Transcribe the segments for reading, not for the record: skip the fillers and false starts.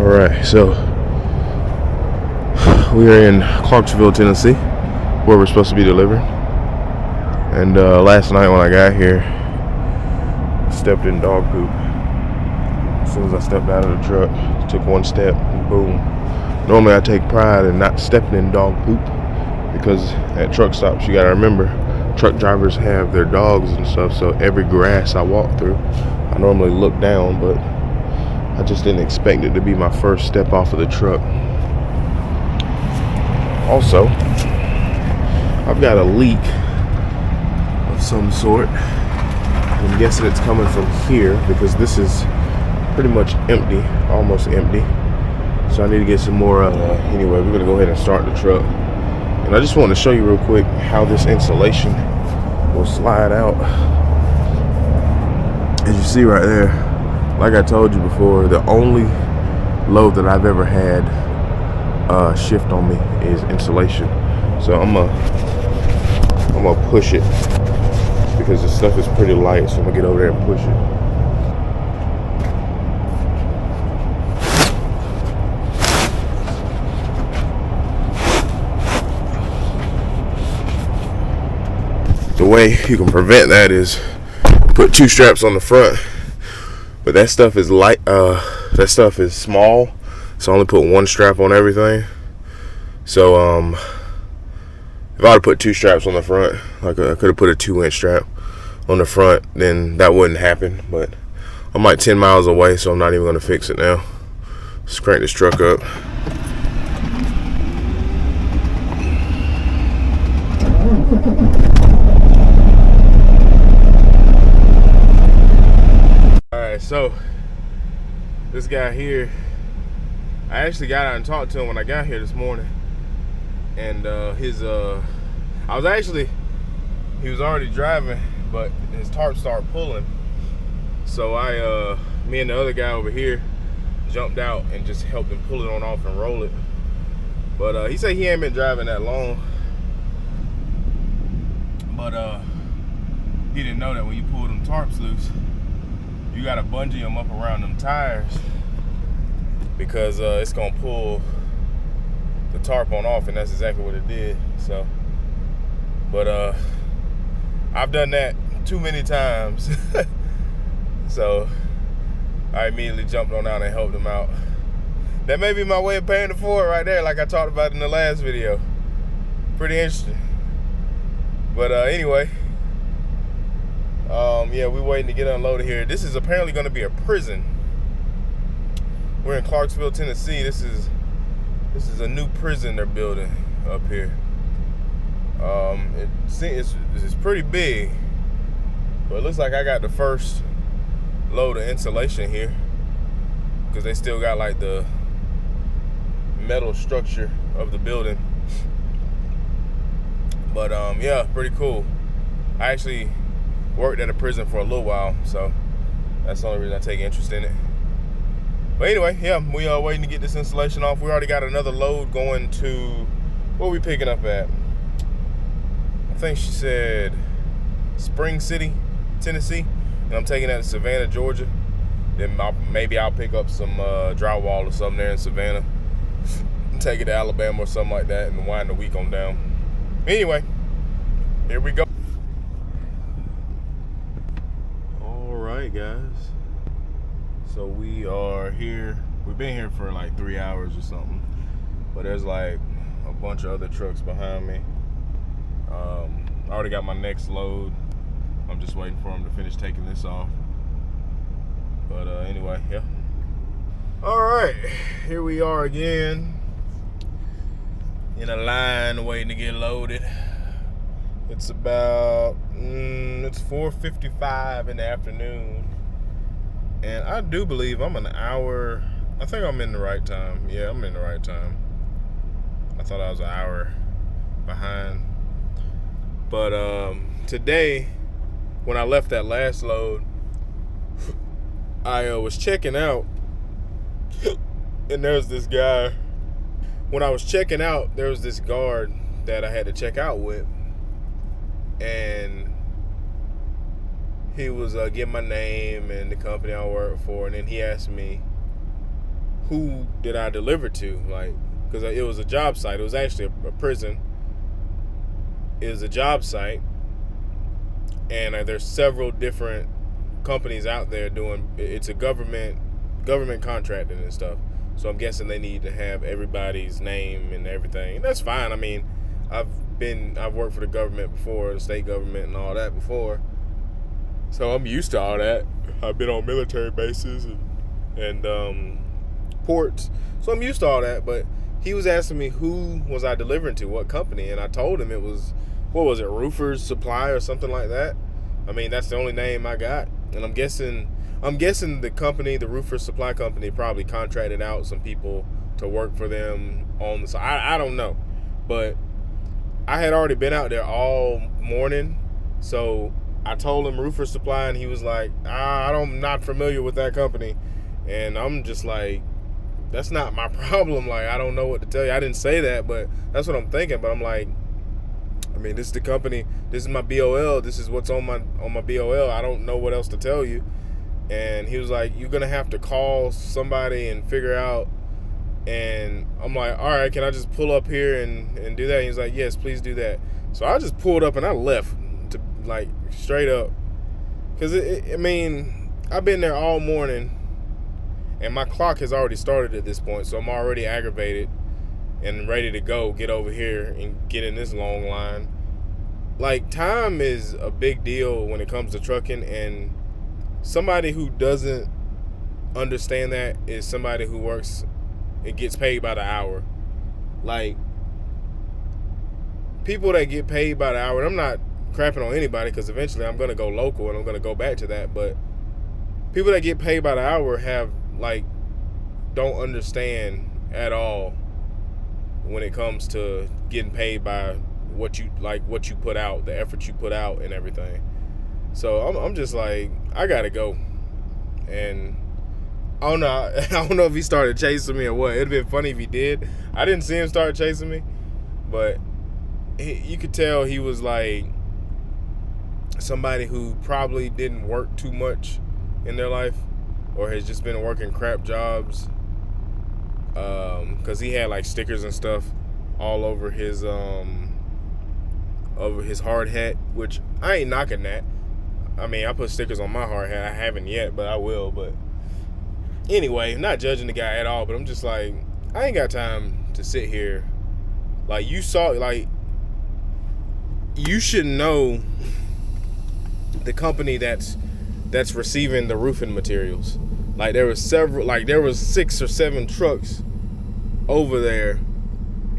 Alright, so we are in Clarksville, Tennessee, where we're supposed to be delivering. And last night when I got here, stepped in dog poop. As soon as I stepped out of the truck, took one step, and boom. Normally I take pride in not stepping in dog poop, because at truck stops you gotta remember, truck drivers have their dogs and stuff, so every grass I walk through, I normally look down, but I just didn't expect it to be my first step off of the truck. Also, I've got a leak of some sort. I'm guessing it's coming from here because this is pretty much empty, almost empty. So I need to get some more. Anyway, we're gonna go ahead and start the truck. And I just want to show you real quick how this insulation will slide out. As you see right there, like I told you before, the only load that I've ever had shift on me is insulation. So I'm gonna push it because the stuff is pretty light. So I'm gonna get over there and push it. The way you can prevent that is put two straps on the front. But that stuff is light. That stuff is small, so I only put one strap on everything. So if I would put two straps on the front, like I could have put a 2-inch strap on the front, then that wouldn't happen. But I'm like 10 miles away, so I'm not even gonna fix it now. Let's crank this truck up. So this guy here, I actually got out and talked to him when I got here this morning, and he was already driving, but his tarp started pulling. So me and the other guy over here jumped out and just helped him pull it on off and roll it. But he said he ain't been driving that long, but he didn't know that when you pull them tarps loose, you gotta bungee them up around them tires because it's gonna pull the tarp on off, and that's exactly what it did. So, but I've done that too many times. So I immediately jumped on out and helped him out. That may be my way of paying it forward right there, like I talked about in the last video. Pretty interesting. But anyway, yeah, we're waiting to get unloaded here. This is apparently going to be a prison. We're in Clarksville, Tennessee. This is a new prison they're building up here. It's pretty big, but it looks like I got the first load of insulation here because they still got like the metal structure of the building. But yeah, pretty cool. I actually worked at a prison for a little while, so that's the only reason I take interest in it. But anyway, yeah, we are waiting to get this installation off. We already got another load going to, where are we picking up at? I think she said Spring City, Tennessee, and I'm taking that to Savannah, Georgia. Then maybe I'll pick up some drywall or something there in Savannah, take it to Alabama or something like that, and wind the week on down. Anyway, here we go. Alright guys, so we are here. We've been here for like 3 hours or something, but there's like a bunch of other trucks behind me. I already got my next load. I'm just waiting for them to finish taking this off. But anyway, yeah. Alright, here we are again in a line waiting to get loaded. It's about it's 4:55 in the afternoon, and I do believe I'm an hour. I think I'm in the right time. Yeah, I'm in the right time. I thought I was an hour behind, but today when I left that last load, I was checking out, and there's this guy. When I was checking out, there was this guard that I had to check out with, and he was giving my name and the company I work for, and then he asked me who did I deliver to, like, because it was a job site. It was actually a prison. It was a job site, and there's several different companies out there doing. It's a government contracting and stuff. So I'm guessing they need to have everybody's name and everything. And that's fine. I mean, I've worked for the government before, the state government and all that before. So I'm used to all that. I've been on military bases and ports. So I'm used to all that. But he was asking me who was I delivering to, what company, and I told him it was, what was it, Roofers Supply or something like that. I mean, that's the only name I got. And I'm guessing the company, the Roofers Supply Company, probably contracted out some people to work for them on the side. I don't know. But I had already been out there all morning. So I told him Roofer Supply, and he was like, I'm not familiar with that company. And I'm just like, that's not my problem. Like, I don't know what to tell you. I didn't say that, but that's what I'm thinking. But I'm like, I mean, this is the company. This is my BOL. This is what's on my BOL. I don't know what else to tell you. And he was like, you're going to have to call somebody and figure out. And I'm like, all right, can I just pull up here and do that? And he's like, yes, please do that. So I just pulled up and I left, to like straight up. Because, I mean, I've been there all morning. And my clock has already started at this point. So I'm already aggravated and ready to go, get over here and get in this long line. Like, time is a big deal when it comes to trucking, and somebody who doesn't understand that is somebody who works and gets paid by the hour. Like, people that get paid by the hour, and I'm not crapping on anybody because eventually I'm going to go local and I'm going to go back to that, but people that get paid by the hour don't understand at all when it comes to getting paid by what you put out, the effort you put out and everything. So I'm just like, I gotta go. And I don't know if he started chasing me or what. It'd been funny if he did. I didn't see him start chasing me, but you could tell he was like somebody who probably didn't work too much in their life, or has just been working crap jobs. Because he had like stickers and stuff all over his hard hat, which I ain't knocking that. I mean, I put stickers on my hard hat. I haven't yet, but I will. But anyway, not judging the guy at all, but I'm just like, I ain't got time to sit here. Like, you should know the company that's receiving the roofing materials. Like, there was 6 or 7 trucks over there,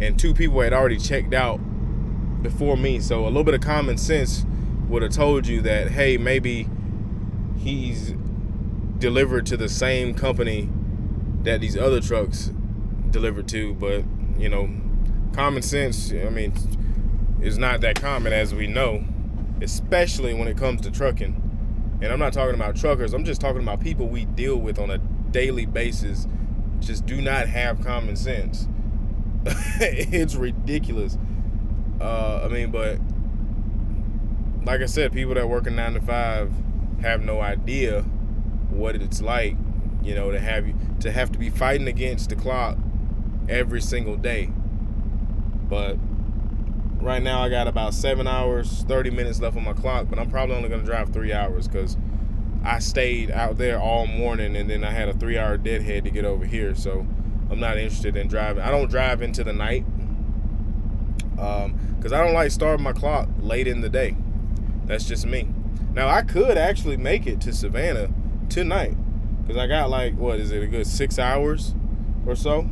and 2 people had already checked out before me. So a little bit of common sense would have told you that, hey, maybe he's delivered to the same company that these other trucks delivered to. But, you know, common sense, I mean, is not that common, as we know, especially when it comes to trucking. And I'm not talking about truckers. I'm just talking about people we deal with on a daily basis just do not have common sense. It's ridiculous. I mean, but like I said, people that work a 9 to 5 have no idea what it's like, you know, to have to be fighting against the clock every single day. But right now I got about 7 hours, 30 minutes left on my clock, but I'm probably only going to drive 3 hours because I stayed out there all morning, and then I had a 3-hour deadhead to get over here. So I'm not interested in driving. I don't drive into the night because I don't like starting my clock late in the day. That's just me. Now, I could actually make it to Savannah tonight because I got like, what is it, a good 6 hours or so?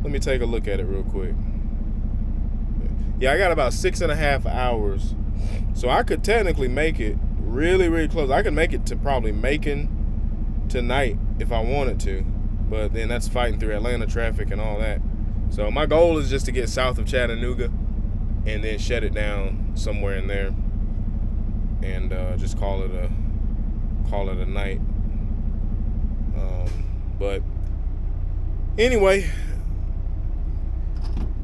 Let me take a look at it real quick. Yeah, I got about 6.5 hours. So I could technically make it really, really close. I could make it to probably Macon tonight if I wanted to. But then that's fighting through Atlanta traffic and all that. So my goal is just to get south of Chattanooga and then shut it down somewhere in there and just call it a night. But anyway,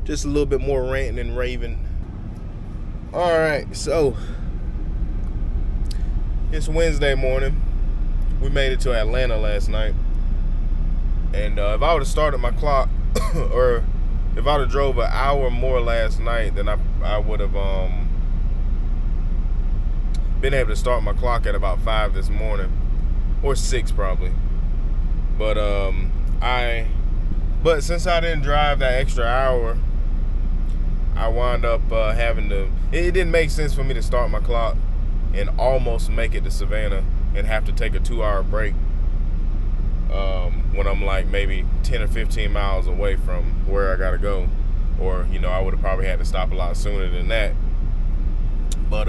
just a little bit more ranting and raving. All right, so it's Wednesday morning. We made it to Atlanta last night, And if I would have started my clock, or if I would have drove an hour more last night, then I would have been able to start my clock at about 5 this morning, or 6 probably. But but since I didn't drive that extra hour, I wound up having to. It didn't make sense for me to start my clock and almost make it to Savannah and have to take a 2-hour break when I'm like maybe 10 or 15 miles away from where I gotta go, or I would have probably had to stop a lot sooner than that. But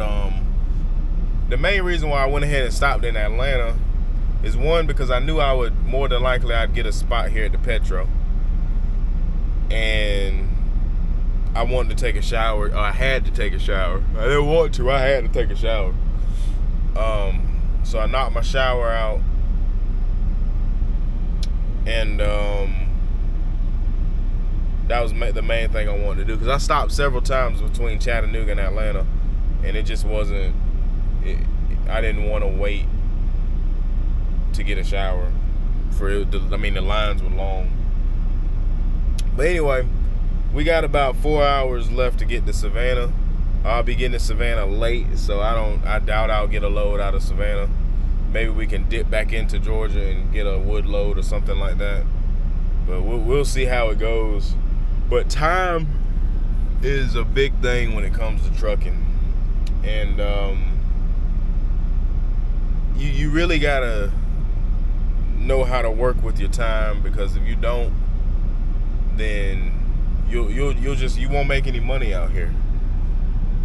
the main reason why I went ahead and stopped in Atlanta is, one, because I knew more than likely I'd get a spot here at the Petro, and I wanted to take a shower. I had to take a shower. I didn't want to. I had to take a shower. So I knocked my shower out, and that was the main thing I wanted to do, because I stopped several times between Chattanooga and Atlanta, and it just wasn't. I didn't want to wait to get a shower for it. The lines were long. But anyway, we got about 4 hours left to get to Savannah. I'll be getting to Savannah late, so I doubt I'll get a load out of Savannah. Maybe we can dip back into Georgia and get a wood load or something like that. But we'll see how it goes. But time is a big thing when it comes to trucking. And you really gotta know how to work with your time, because if you don't, then you won't make any money out here.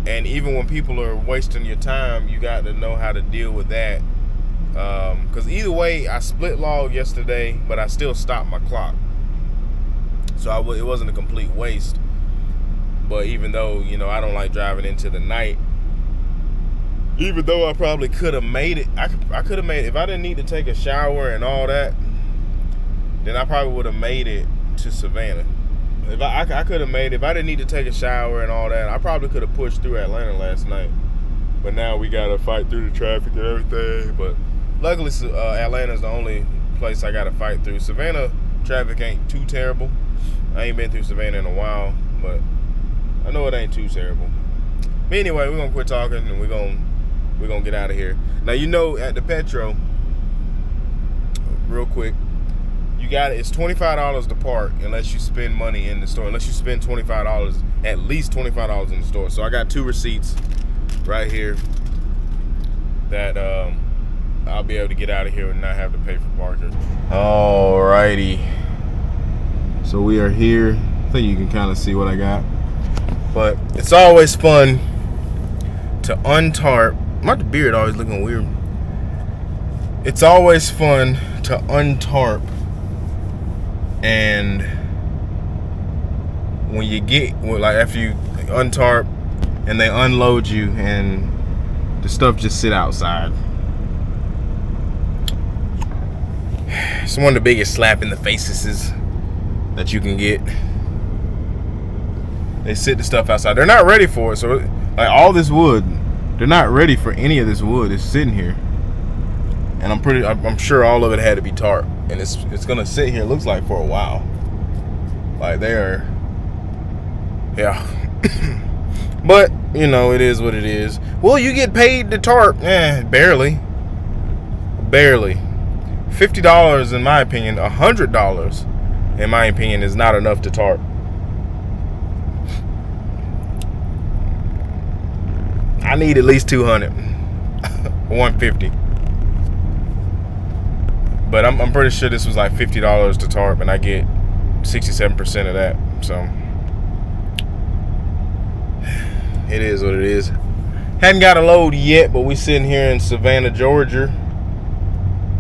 And even when people are wasting your time, you got to know how to deal with that. Because either way, I split log yesterday, but I still stopped my clock, so it wasn't a complete waste. But even though I don't like driving into the night, even though I probably could have made it, I could have made it if I didn't need to take a shower and all that. Then I probably would have made it to Savannah. If I could have made it, if I didn't need to take a shower and all that, I probably could have pushed through Atlanta last night. But now we gotta fight through the traffic and everything. But luckily, Atlanta's the only place I gotta fight through. Savannah traffic ain't too terrible. I ain't been through Savannah in a while, but I know it ain't too terrible. But anyway, we're gonna quit talking and we're gonna get out of here. Now, at the Petro, real quick, it's $25 to park unless you spend money in the store. Unless you spend $25, at least $25 in the store. So I got 2 receipts right here that I'll be able to get out of here and not have to pay for parking. Alrighty. So we are here. I think you can kind of see what I got. But it's always fun to untarp. My beard always looking weird. It's always fun to untarp, and when you after you untarp and they unload you and the stuff just sit outside. It's one of the biggest slap in the faces that you can get. They sit the stuff outside. They're not ready for it. So like all this wood, they're not ready for any of this wood. It's sitting here, and I'm sure all of it had to be tarp, and it's gonna sit here. It looks like for a while. Like yeah. But it is what it is. Will you get paid to tarp? Barely. $50 in my opinion. $100 in my opinion is not enough to tarp. I need at least 200, 150. But I'm pretty sure this was like $50 to tarp, and I get 67% of that. So it is what it is. Hadn't got a load yet, but we sitting here in Savannah, Georgia,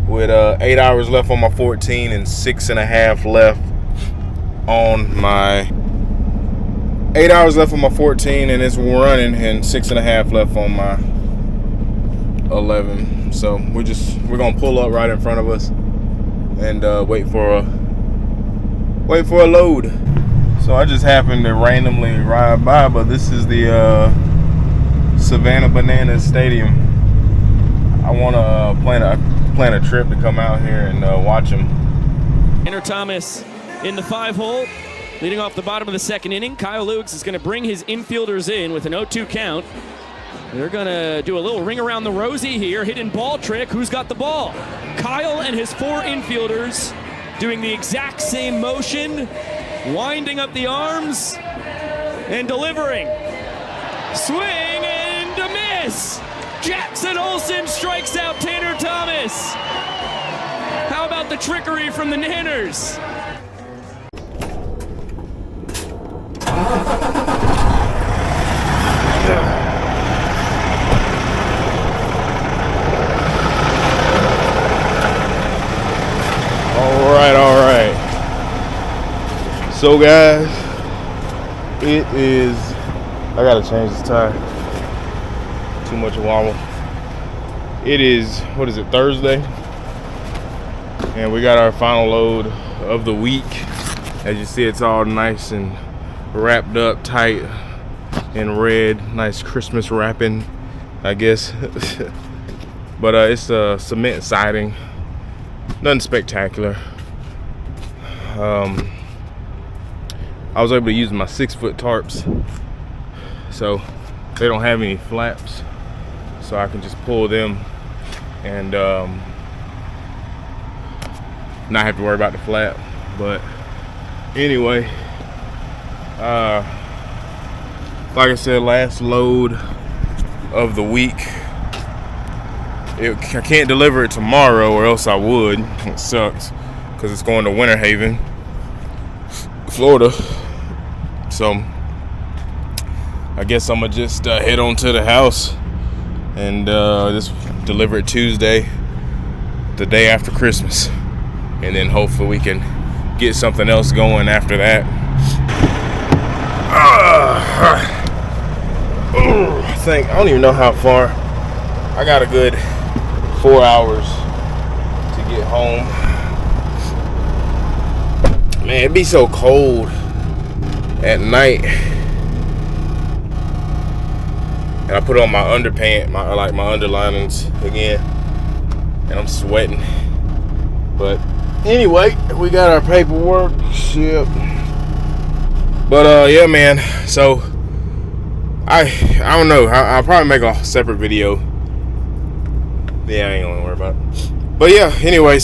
with 8 hours left on my 14 and 6.5 left on my 8 hours left on my 14, and it's running, and 6.5 left on my 11. So we're gonna pull up right in front of us and wait for a load. So I just happened to randomly ride by, but this is the Savannah Bananas Stadium. I want to plan a trip to come out here and watch them Tanner Thomas in the 5-hole, leading off the bottom of the second inning. Kyle Lukes is going to bring his infielders in with an 0-2 count. They're going to do a little ring around the rosy here, hidden ball trick. Who's got the ball? Kyle and his 4 infielders doing the exact same motion, winding up the arms and delivering. Swing and a miss. Jackson Olsen strikes out Tanner Thomas. How about the trickery from the Nanners? All right. So guys, it is, I gotta change this tire. Too much wobble. It is, what is it, Thursday? And we got our final load of the week. As you see, it's all nice and wrapped up tight in red. Nice Christmas wrapping, I guess. But it's a cement siding. Nothing spectacular. I was able to use my 6-foot tarps, so they don't have any flaps, so I can just pull them and not have to worry about the flap. But anyway, like I said, last load of the week. I can't deliver it tomorrow, or else I would. It sucks because it's going to Winter Haven, Florida. So I guess I'm gonna just head on to the house and just deliver it Tuesday, the day after Christmas, and then hopefully we can get something else going after that. I don't even know how far. I got a good 4 hours to get home. Man, it'd be so cold at night. And I put on my underpants, my underlinings again, and I'm sweating. But anyway, we got our paperwork shipped. But yeah, man. So I don't know. I'll probably make a separate video. Yeah, I ain't gonna worry about it. But yeah, anyway,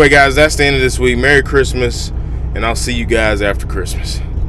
guys, that's the end of this week. Merry Christmas, and I'll see you guys after Christmas.